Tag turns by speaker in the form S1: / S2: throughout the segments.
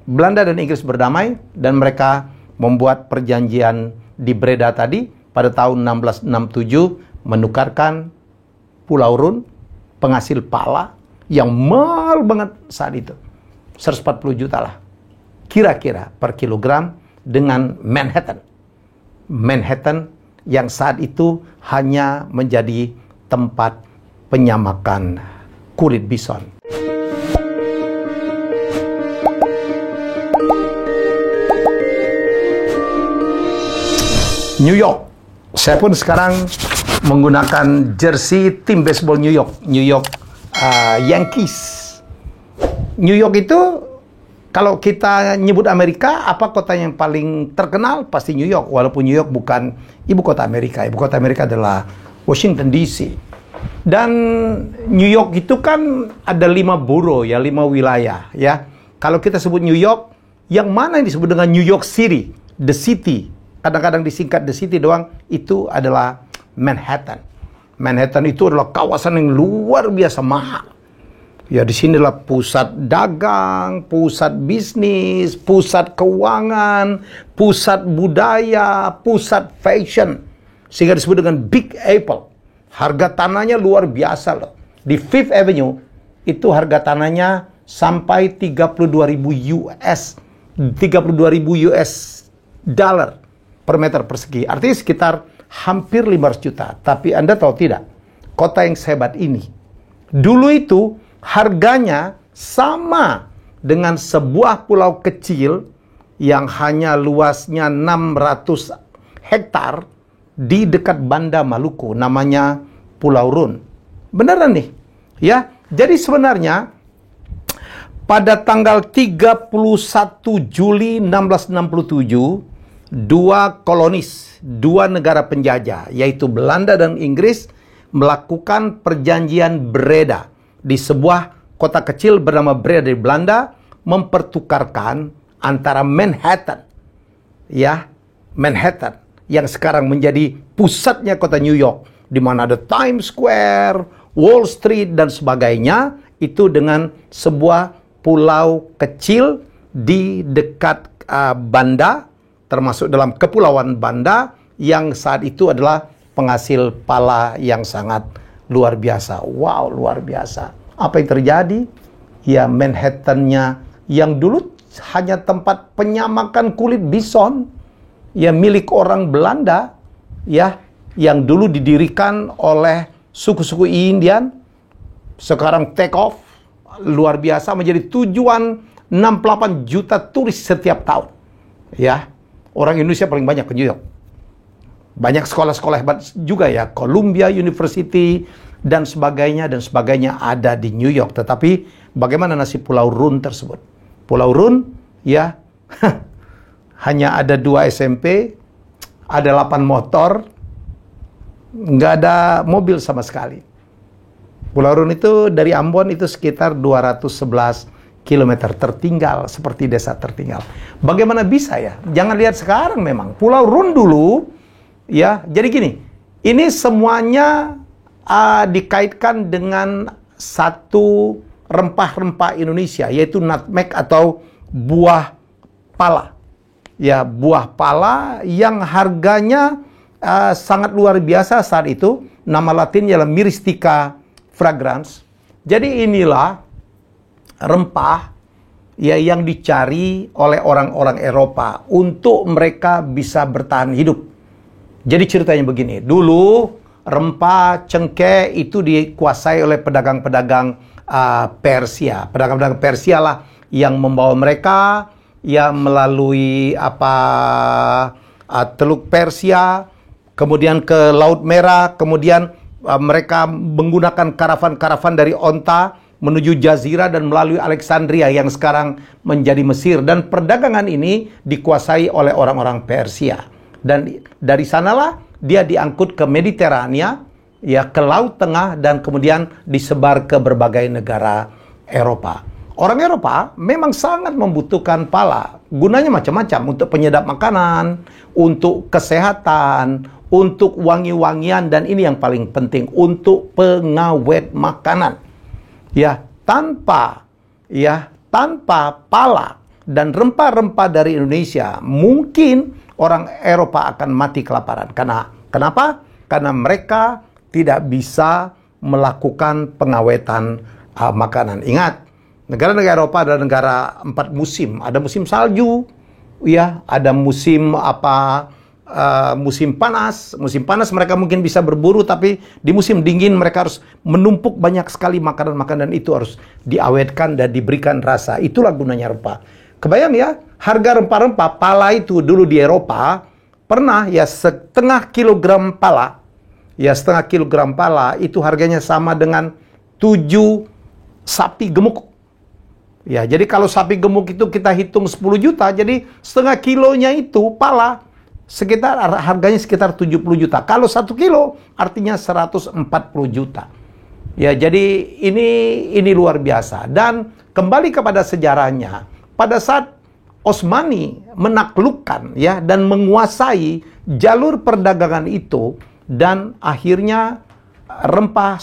S1: Belanda dan Inggris berdamai dan mereka membuat perjanjian di Breda tadi pada tahun 1667 menukarkan Pulau Run, penghasil pala yang mahal banget saat itu. 140 juta lah. Kira-kira per kilogram dengan Manhattan. Manhattan yang saat itu hanya menjadi tempat penyamakan kulit bison. New York. Saya pun sekarang menggunakan jersey tim baseball New York Yankees. New York itu kalau kita nyebut Amerika, apa kota yang paling terkenal? Pasti New York. Walaupun New York bukan ibu kota Amerika. Ibu kota Amerika adalah Washington DC. Dan New York itu kan ada 5 borough ya, 5 wilayah ya. Kalau kita sebut New York, yang mana yang disebut dengan New York City, the city, kadang-kadang disingkat the city doang, itu adalah Manhattan. Manhattan itu adalah kawasan yang luar biasa mahal. Ya, di sinilah pusat dagang, pusat bisnis, pusat keuangan, pusat budaya, pusat fashion. Sehingga disebut dengan Big Apple. Harga tanahnya luar biasa loh. Di Fifth Avenue, itu harga tanahnya sampai 32.000 US dollar per meter persegi. Artinya sekitar hampir 500 juta. Tapi Anda tahu tidak, kota yang sehebat ini, dulu itu harganya sama dengan sebuah pulau kecil yang hanya luasnya 600 hektar di dekat Banda Maluku, namanya Pulau Run. Beneran nih, ya. Jadi sebenarnya pada tanggal 31 Juli 1667, dua kolonis, dua negara penjajah, yaitu Belanda dan Inggris, melakukan perjanjian Breda di sebuah kota kecil bernama Breda di Belanda, mempertukarkan antara Manhattan, ya, Manhattan yang sekarang menjadi pusatnya kota New York, di mana ada Times Square, Wall Street dan sebagainya, itu dengan sebuah pulau kecil di dekat Banda, termasuk dalam kepulauan Banda yang saat itu adalah penghasil pala yang sangat luar biasa. Wow, luar biasa. Apa yang terjadi? Ya, Manhattan-nya yang dulu hanya tempat penyamakan kulit bison, ya, milik orang Belanda, ya, yang dulu didirikan oleh suku-suku Indian, sekarang take off, luar biasa, menjadi tujuan 68 juta turis setiap tahun. Ya, orang Indonesia paling banyak ke New York. Banyak sekolah-sekolah hebat juga ya, Columbia University dan sebagainya ada di New York. Tetapi bagaimana nasib Pulau Run tersebut? Pulau Run, ya, hanya ada 2 SMP, ada 8 motor, nggak ada mobil sama sekali. Pulau Run itu dari Ambon itu sekitar 211 kilometer tertinggal, seperti desa tertinggal. Bagaimana bisa ya? Jangan lihat sekarang memang. Pulau Run dulu, ya, jadi gini, ini semuanya dikaitkan dengan satu rempah-rempah Indonesia, yaitu nutmeg atau buah pala. Ya, buah pala yang harganya sangat luar biasa saat itu. Nama latinnya adalah Myristica fragrans. Jadi inilah rempah ya yang dicari oleh orang-orang Eropa untuk mereka bisa bertahan hidup. Jadi ceritanya begini, dulu rempah cengkeh itu dikuasai oleh pedagang-pedagang Persia. Pedagang-pedagang Persia lah yang membawa mereka ya melalui Teluk Persia, kemudian ke Laut Merah, kemudian mereka menggunakan karavan-karavan dari onta menuju Jazirah dan melalui Alexandria yang sekarang menjadi Mesir. Dan perdagangan ini dikuasai oleh orang-orang Persia. Dan dari sanalah dia diangkut ke Mediterania, ya, ke Laut Tengah, dan kemudian disebar ke berbagai negara Eropa. Orang Eropa memang sangat membutuhkan pala. Gunanya macam-macam, untuk penyedap makanan, untuk kesehatan, untuk wangi-wangian, dan ini yang paling penting, untuk pengawet makanan. Ya, tanpa pala, dan rempah-rempah dari Indonesia, mungkin orang Eropa akan mati kelaparan. Kenapa? Karena mereka tidak bisa melakukan pengawetan makanan. Ingat, negara-negara Eropa adalah negara 4 musim. Ada musim salju, ya, ada musim musim panas. Musim panas mereka mungkin bisa berburu, tapi di musim dingin mereka harus menumpuk banyak sekali makanan-makanan, itu harus diawetkan dan diberikan rasa. Itulah gunanya rempah. Kebayang ya, harga rempah-rempah pala itu dulu di Eropa pernah ya setengah kilogram pala. Ya, setengah kilogram pala itu harganya sama dengan 7 sapi gemuk. Ya, jadi kalau sapi gemuk itu kita hitung 10 juta, jadi setengah kilonya itu pala harganya sekitar 70 juta. Kalau 1 kilo artinya 140 juta. Ya, jadi ini luar biasa. Dan kembali kepada sejarahnya, pada saat Osmani menaklukkan ya dan menguasai jalur perdagangan itu, dan akhirnya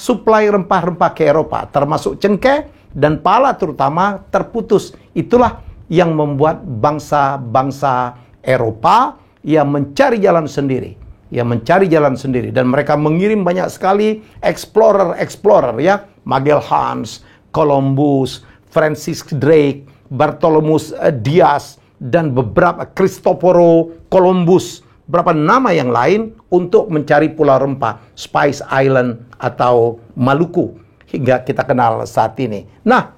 S1: suplai rempah-rempah ke Eropa, termasuk cengkeh dan pala terutama, terputus. Itulah yang membuat bangsa-bangsa Eropa yang mencari jalan sendiri. Dan mereka mengirim banyak sekali explorer ya, Magellan, Columbus, Francis Drake, Bartholomew Dias, dan beberapa Cristoforo Columbus, beberapa nama yang lain untuk mencari pulau rempah, Spice Island atau Maluku, hingga kita kenal saat ini. Nah,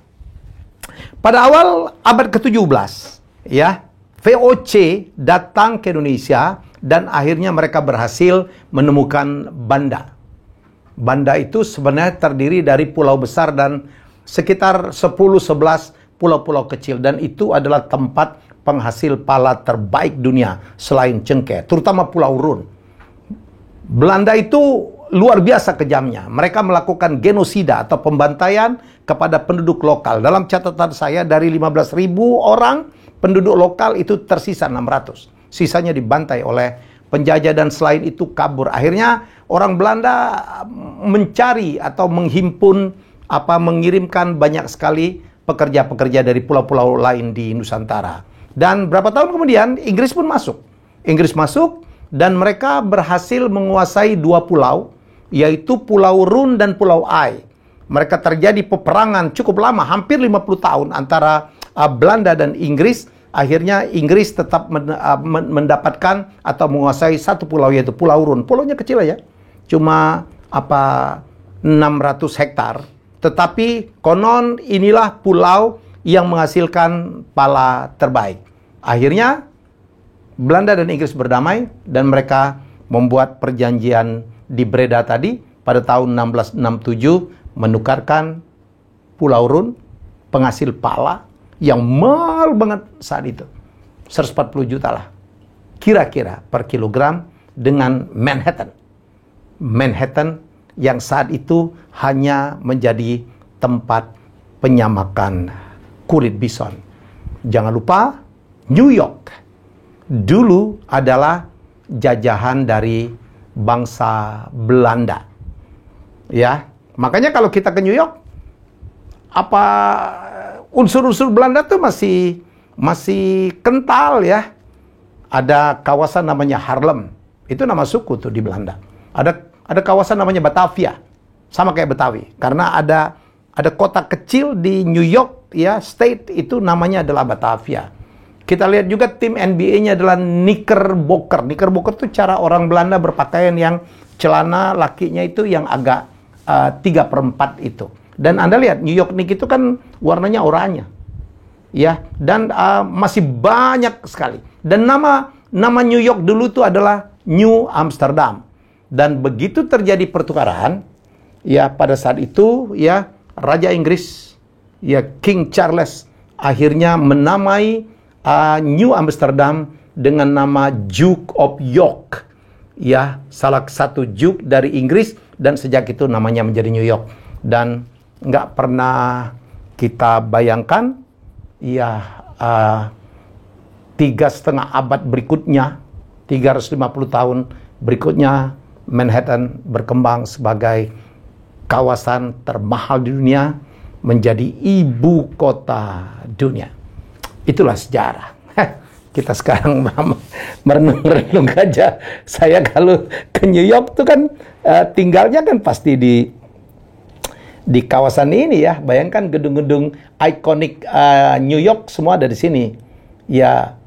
S1: pada awal abad ke-17 ya, VOC datang ke Indonesia dan akhirnya mereka berhasil menemukan Banda. Banda itu sebenarnya terdiri dari pulau besar dan sekitar 10-11 pulau-pulau kecil, dan itu adalah tempat penghasil pala terbaik dunia selain cengkeh, terutama Pulau Run. Belanda itu luar biasa kejamnya. Mereka melakukan genosida atau pembantaian kepada penduduk lokal. Dalam catatan saya, dari 15.000 orang penduduk lokal itu tersisa 600. Sisanya dibantai oleh penjajah dan selain itu kabur. Akhirnya orang Belanda mencari atau mengirimkan banyak sekali pekerja-pekerja dari pulau-pulau lain di Nusantara. Dan berapa tahun kemudian Inggris pun masuk. Inggris masuk dan mereka berhasil menguasai 2 pulau, yaitu Pulau Run dan Pulau Ai. Mereka terjadi peperangan cukup lama, hampir 50 tahun antara Belanda dan Inggris. Akhirnya Inggris tetap mendapatkan atau menguasai 1 pulau, yaitu Pulau Run. Pulaunya kecil aja, cuma 600 hektar. Tetapi konon inilah pulau yang menghasilkan pala terbaik. Akhirnya Belanda dan Inggris berdamai dan mereka membuat perjanjian di Breda tadi pada tahun 1667, menukarkan Pulau Run, penghasil pala yang mahal banget saat itu, 140 juta lah kira-kira per kilogram, dengan Manhattan yang saat itu hanya menjadi tempat penyamakan kulit bison. Jangan lupa, New York dulu adalah jajahan dari bangsa Belanda. Ya, makanya kalau kita ke New York, unsur-unsur Belanda tuh masih kental ya. Ada kawasan namanya Harlem, itu nama suku tuh di Belanda. Ada kawasan namanya Batavia, sama kayak Betawi, karena ada kota kecil di New York ya, state, itu namanya adalah Batavia. Kita lihat juga tim NBA-nya adalah Knickerbocker. Knickerbocker itu cara orang Belanda berpakaian, yang celana lakinya itu yang agak 3/4 itu. Dan Anda lihat New York Knicks itu kan warnanya oranye. Ya, dan masih banyak sekali. Dan nama New York dulu itu adalah New Amsterdam. Dan begitu terjadi pertukaran, ya pada saat itu ya Raja Inggris, ya King Charles, akhirnya menamai New Amsterdam dengan nama Duke of York. Ya, salah satu Duke dari Inggris, dan sejak itu namanya menjadi New York. Dan nggak pernah kita bayangkan, ya 3,5 abad berikutnya, 350 tahun berikutnya, Manhattan berkembang sebagai kawasan termahal di dunia, menjadi ibu kota dunia. Itulah sejarah. Kita sekarang merenung-renung aja. Saya kalau ke New York tuh kan tinggalnya kan pasti di kawasan ini ya. Bayangkan gedung-gedung ikonik New York semua ada di sini. Ya,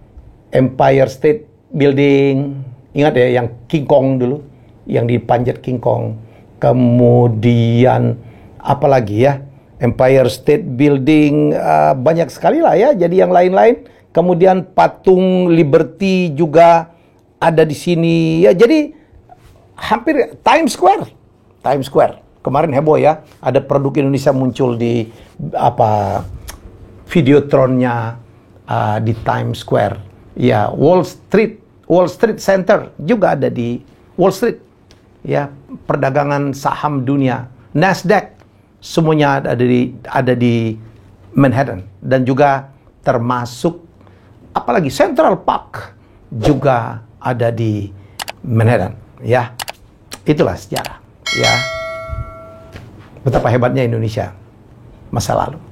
S1: Empire State Building, ingat ya yang King Kong dulu, yang dipanjat King Kong. Kemudian apalagi ya, Empire State Building, banyak sekali lah ya. Jadi yang lain-lain. Kemudian patung Liberty juga ada di sini. Ya, jadi hampir Times Square. Times Square. Kemarin heboh ya, ada produk Indonesia muncul di Videotronnya di Times Square. Ya, Wall Street Center juga ada di Wall Street. Ya, perdagangan saham dunia, Nasdaq, semuanya ada di Manhattan, dan juga termasuk apalagi Central Park juga ada di Manhattan. Ya, itulah sejarah. Ya, betapa hebatnya Indonesia masa lalu.